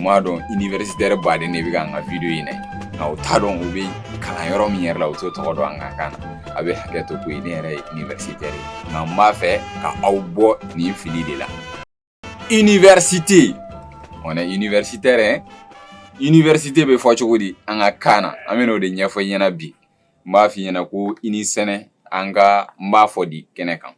m'a dɔn universitaire baden de bɛ ka an ka video in na nka u t'a dɔn u bɛ kalan yɔrɔ min yɛrɛ la u t'o tɔgɔ dɔn an ka kan na a bɛ hakɛ to ko ne yɛrɛ ye universitaire ye nka n b'a fɛ ka aw bɔ nin fili de la. Université on est universitaire hein. Université bɛ fɔ cogo di an ka kan na an bɛna o de ɲɛfɔ i ɲɛna bi n b'a f'i ɲɛna ko i ni sɛnɛ an ka n b'a fɔ di kɛnɛ kan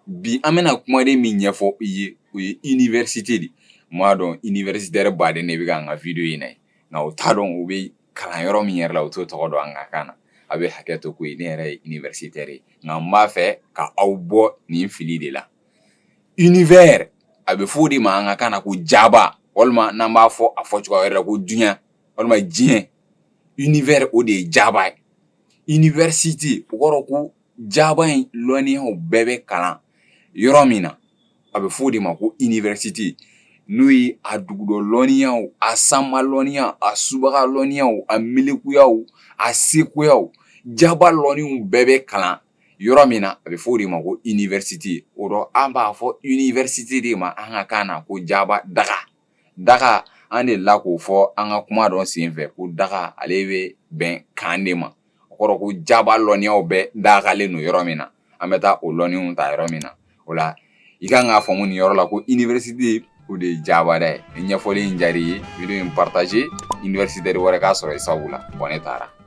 bi an bɛna kumaden min ɲɛfɔ i ye o ye université de m'a dɔn universitaire baden de bɛ ka an ka video in na nka u t'a dɔn u bɛ kalan yɔrɔ min yɛrɛ la u t'o tɔgɔ dɔn an ka kan na a bɛ hakɛ to ko ne yɛrɛ ye universitaire ye nka n b'a fɛ ka aw bɔ nin fili de la. Univers a bɛ fɔ o de ma an ka kan na ko jaba walima n'an b'a fɔ a fɔcogoya wɛrɛ la ko duɲa walima diɲɛ. Univers o de ye jaba ye. Université o kɔrɔ ko jaba in lɔnniyaw bɛɛ bɛ kalan yɔrɔ min na a bɛ fɔ o de ma ko université n'o ye a dugudɔ lɔnniyaw a sanba lɔnniya a subaga lɔnniyaw a melekuyaw a sekuyaw jaba lɔnniw bɛɛ bɛ kalan yɔrɔ min na a bɛ fɔ o de ma ko université o rɔ an b'a fɔ université de ma an ka kan na ko jaba daga an de la k'o fɔ an ka kuma dɔn senfɛ ko daga ale bɛ bɛn kan de ma o kɔrɔ ko jaba lɔnniyaw bɛɛ dagalen don yɔrɔ min na an bɛ taa o lɔnniw ta yɔrɔ min na o la i kan k'a faamu nin yɔrɔ la ko université o de ye jaba da ye ni ɲɛfɔli in diyar'i ye video in partager universitaire wɛrɛ k'a sɔrɔ i sago la ne taara.